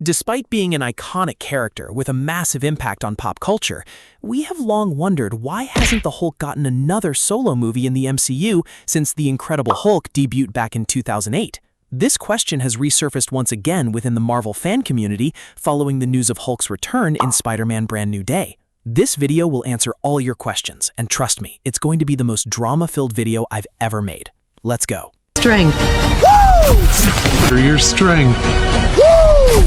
Despite being an iconic character with a massive impact on pop culture, we have long wondered why hasn't the Hulk gotten another solo movie in the MCU since The Incredible Hulk debuted back in 2008? This question has resurfaced once again within the Marvel fan community following the news of Hulk's return in Spider-Man Brand New Day. This video will answer all your questions, and trust me, it's going to be the most drama-filled video I've ever made. Let's go. Strength. Woo! For your strength. Woo!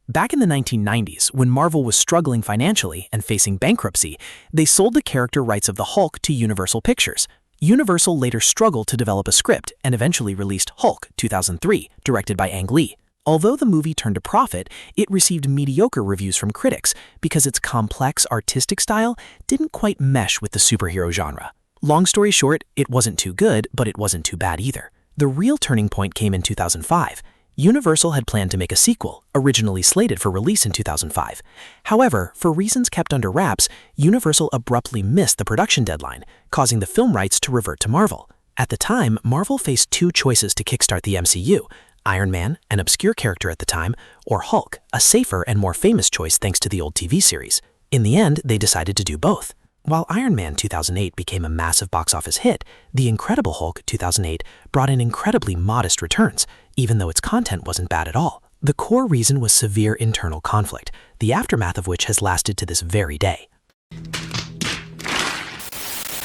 Back in the 1990s, when Marvel was struggling financially and facing bankruptcy, they sold the character rights of the Hulk to Universal Pictures. Universal later struggled to develop a script and eventually released Hulk 2003, directed by Ang Lee. Although the movie turned a profit, it received mediocre reviews from critics because its complex artistic style didn't quite mesh with the superhero genre. Long story short, it wasn't too good, but it wasn't too bad either. The real turning point came in 2005. Universal had planned to make a sequel, originally slated for release in 2005. However, for reasons kept under wraps, Universal abruptly missed the production deadline, causing the film rights to revert to Marvel. At the time, Marvel faced two choices to kickstart the MCU: Iron Man, an obscure character at the time, or Hulk, a safer and more famous choice thanks to the old TV series. In the end, they decided to do both. While Iron Man 2008 became a massive box office hit, The Incredible Hulk 2008 brought in incredibly modest returns, even though its content wasn't bad at all. The core reason was severe internal conflict, the aftermath of which has lasted to this very day.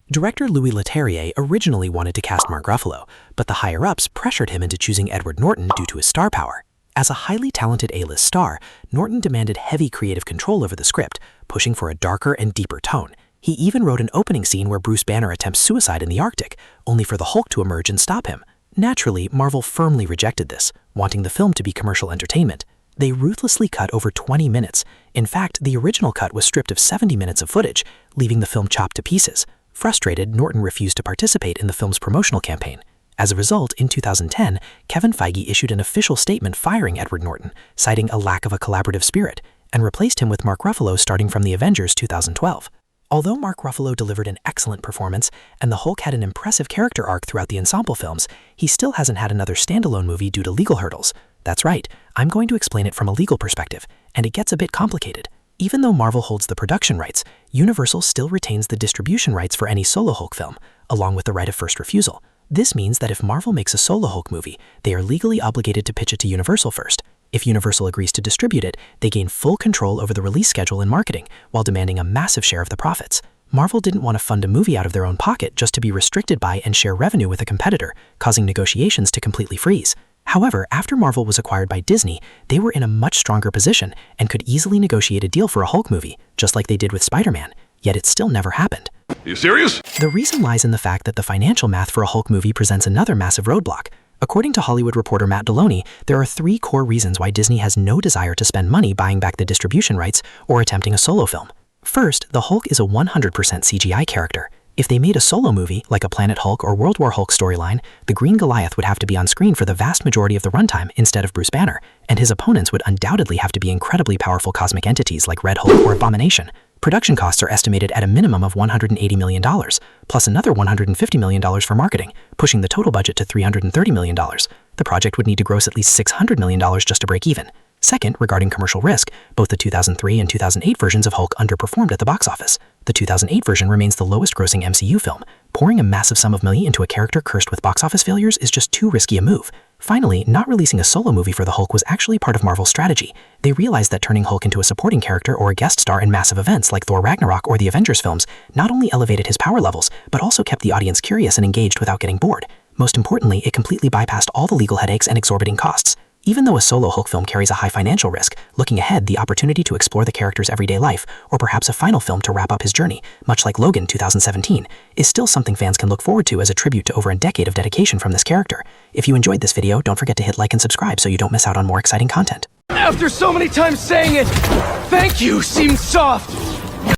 Director Louis Leterrier originally wanted to cast Mark Ruffalo, but the higher-ups pressured him into choosing Edward Norton due to his star power. As a highly talented A-list star, Norton demanded heavy creative control over the script, pushing for a darker and deeper tone. He even wrote an opening scene where Bruce Banner attempts suicide in the Arctic, only for the Hulk to emerge and stop him. Naturally, Marvel firmly rejected this, wanting the film to be commercial entertainment. They ruthlessly cut over 20 minutes. In fact, the original cut was stripped of 70 minutes of footage, leaving the film chopped to pieces. Frustrated, Norton refused to participate in the film's promotional campaign. As a result, in 2010, Kevin Feige issued an official statement firing Edward Norton, citing a lack of a collaborative spirit, and replaced him with Mark Ruffalo starting from The Avengers 2012. Although Mark Ruffalo delivered an excellent performance and the Hulk had an impressive character arc throughout the ensemble films, he still hasn't had another standalone movie due to legal hurdles. That's right, I'm going to explain it from a legal perspective, and it gets a bit complicated. Even though Marvel holds the production rights, Universal still retains the distribution rights for any solo Hulk film, along with the right of first refusal. This means that if Marvel makes a solo Hulk movie, they are legally obligated to pitch it to Universal first. If Universal agrees to distribute it, they gain full control over the release schedule and marketing, while demanding a massive share of the profits. Marvel didn't want to fund a movie out of their own pocket just to be restricted by and share revenue with a competitor, causing negotiations to completely freeze. However, after Marvel was acquired by Disney, they were in a much stronger position and could easily negotiate a deal for a Hulk movie, just like they did with Spider-Man, yet it still never happened. Are you serious? The reason lies in the fact that the financial math for a Hulk movie presents another massive roadblock. According to Hollywood reporter Matt Deloney, there are three core reasons why Disney has no desire to spend money buying back the distribution rights or attempting a solo film. First, the Hulk is a 100% CGI character. If they made a solo movie, like a Planet Hulk or World War Hulk storyline, the Green Goliath would have to be on screen for the vast majority of the runtime instead of Bruce Banner, and his opponents would undoubtedly have to be incredibly powerful cosmic entities like Red Hulk or Abomination. Production costs are estimated at a minimum of $180 million, plus another $150 million for marketing, pushing the total budget to $330 million. The project would need to gross at least $600 million just to break even. Second, regarding commercial risk, both the 2003 and 2008 versions of Hulk underperformed at the box office. The 2008 version remains the lowest-grossing MCU film. Pouring a massive sum of money into a character cursed with box office failures is just too risky a move. Finally, not releasing a solo movie for the Hulk was actually part of Marvel's strategy. They realized that turning Hulk into a supporting character or a guest star in massive events like Thor Ragnarok or the Avengers films not only elevated his power levels, but also kept the audience curious and engaged without getting bored. Most importantly, it completely bypassed all the legal headaches and exorbitant costs. Even though a solo Hulk film carries a high financial risk, looking ahead, the opportunity to explore the character's everyday life, or perhaps a final film to wrap up his journey, much like Logan 2017, is still something fans can look forward to as a tribute to over a decade of dedication from this character. If you enjoyed this video, don't forget to hit like and subscribe so you don't miss out on more exciting content. After so many times saying it, thank you seemed soft.